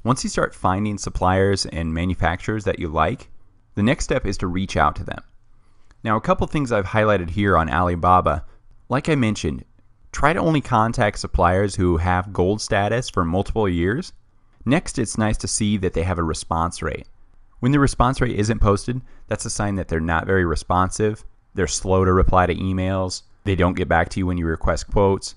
Once you start finding suppliers and manufacturers that you like, the next step is to reach out to them. Now, a couple things I've highlighted here on Alibaba. Like I mentioned, try to only contact suppliers who have gold status for multiple years. Next, it's nice to see that they have a response rate. When the response rate isn't posted, that's a sign that they're not very responsive. They're slow to reply to emails. They don't get back to you when you request quotes.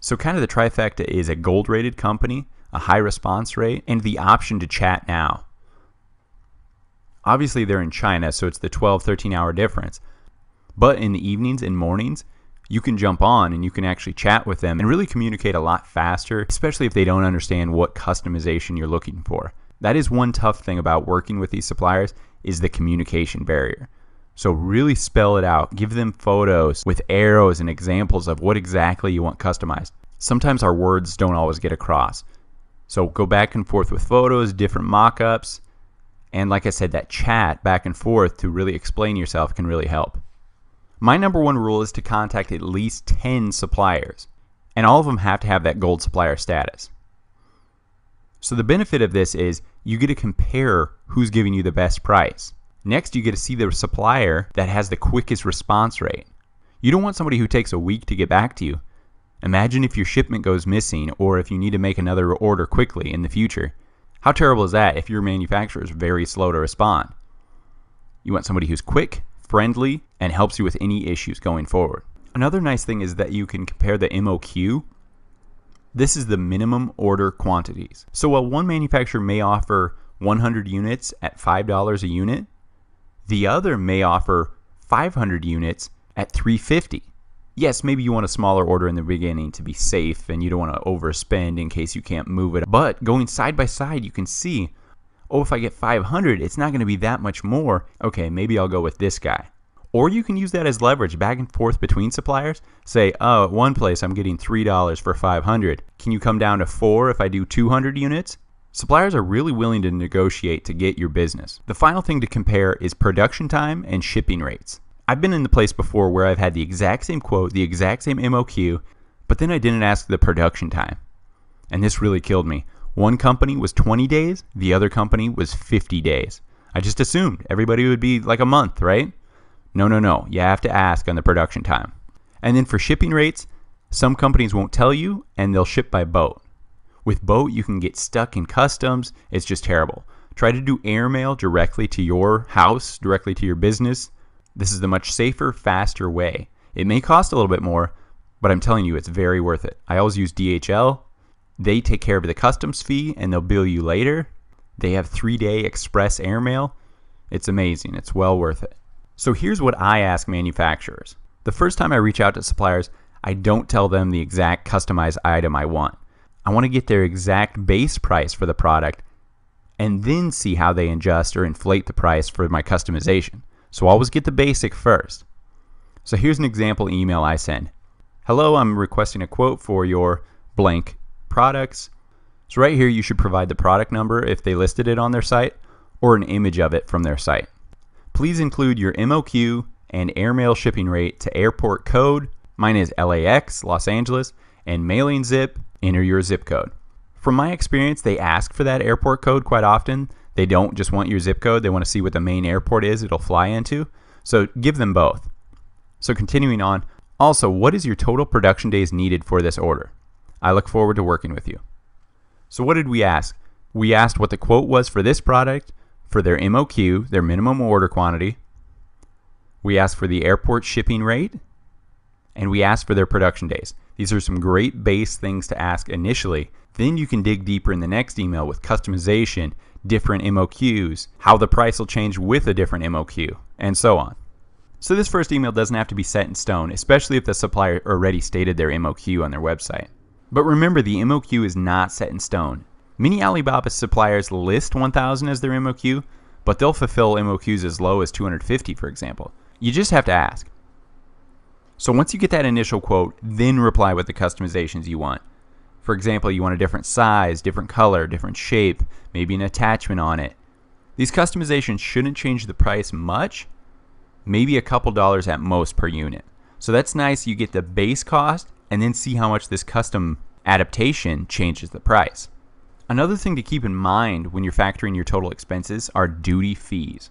So kind of the trifecta is a gold-rated company, a high response rate, and the option to chat now. Obviously, they're in China, so it's the 12, 13-hour difference. But in the evenings and mornings, you can jump on and you can actually chat with them and really communicate a lot faster, especially if they don't understand what customization you're looking for. That is one tough thing about working with these suppliers, is the communication barrier. So really spell it out. Give them photos with arrows and examples of what exactly you want customized. Sometimes our words don't always get across. So go back and forth with photos, different mock-ups, and like I said, that chat back and forth to really explain yourself can really help. My number one rule is to contact at least 10 suppliers, and all of them have to have that gold supplier status. So the benefit of this is you get to compare who's giving you the best price. Next, you get to see the supplier that has the quickest response rate. You don't want somebody who takes a week to get back to you. Imagine if your shipment goes missing or if you need to make another order quickly in the future. How terrible is that if your manufacturer is very slow to respond? You want somebody who's quick, friendly, and helps you with any issues going forward. Another nice thing is that you can compare the MOQ. This is the minimum order quantities. So while one manufacturer may offer 100 units at $5 a unit, the other may offer 500 units at $3.50. Yes, maybe you want a smaller order in the beginning to be safe and you don't want to overspend in case you can't move it. But going side by side, you can see, oh, if I get 500, it's not going to be that much more. Okay, maybe I'll go with this guy. Or you can use that as leverage back and forth between suppliers. Say, oh, at one place I'm getting $3 for 500. Can you come down to 4 if I do 200 units? Suppliers are really willing to negotiate to get your business. The final thing to compare is production time and shipping rates. I've been in the place before where I've had the exact same quote, the exact same MOQ, but then I didn't ask the production time. And this really killed me. One company was 20 days, the other company was 50 days. I just assumed everybody would be like a month, right? No. You have to ask on the production time. And then for shipping rates, some companies won't tell you and they'll ship by boat. With boat, you can get stuck in customs. It's just terrible. Try to do airmail directly to your house, directly to your business. This is the much safer, faster way. It may cost a little bit more, but I'm telling you, it's very worth it. I always use DHL. They take care of the customs fee and they'll bill you later. They have 3-day express airmail. It's amazing. It's well worth it. So here's what I ask manufacturers. The first time I reach out to suppliers, I don't tell them the exact customized item I want. I want to get their exact base price for the product and then see how they adjust or inflate the price for my customization. So always get the basic first. So here's an example email I send. Hello, I'm requesting a quote for your blank products. So right here you should provide the product number if they listed it on their site or an image of it from their site. Please include your MOQ and airmail shipping rate to airport code. Mine is LAX, Los Angeles, and mailing zip, enter your zip code. From my experience, they ask for that airport code quite often. They don't just want your zip code. They want to see what the main airport is it'll fly into. So give them both. So continuing on, also, what is your total production days needed for this order? I look forward to working with you. So what did we ask? We asked what the quote was for this product, for their MOQ, their minimum order quantity. We asked for the airport shipping rate, and we asked for their production days. These are some great base things to ask initially. Then you can dig deeper in the next email with customization, different MOQs, how the price will change with a different MOQ, and so on. So this first email doesn't have to be set in stone, especially if the supplier already stated their MOQ on their website. But remember, the MOQ is not set in stone. Many Alibaba suppliers list 1,000 as their MOQ, but they'll fulfill MOQs as low as 250, for example. You just have to ask. So once you get that initial quote, then reply with the customizations you want. For example, you want a different size, different color, different shape, maybe an attachment on it. These customizations shouldn't change the price much, maybe a couple dollars at most per unit. So that's nice. You get the base cost and then see how much this custom adaptation changes the price. Another thing to keep in mind when you're factoring your total expenses are duty fees.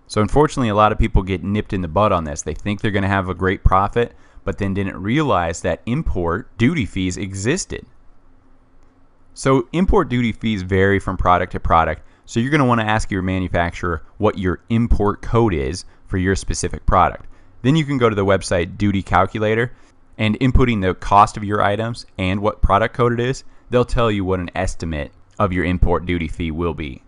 So unfortunately, a lot of people get nipped in the bud on this. They think they're going to have a great profit, but then didn't realize that import duty fees existed. So import duty fees vary from product to product. So you're going to want to ask your manufacturer what your import code is for your specific product. Then you can go to the website Duty Calculator, and inputting the cost of your items and what product code it is, they'll tell you what an estimate of your import duty fee will be.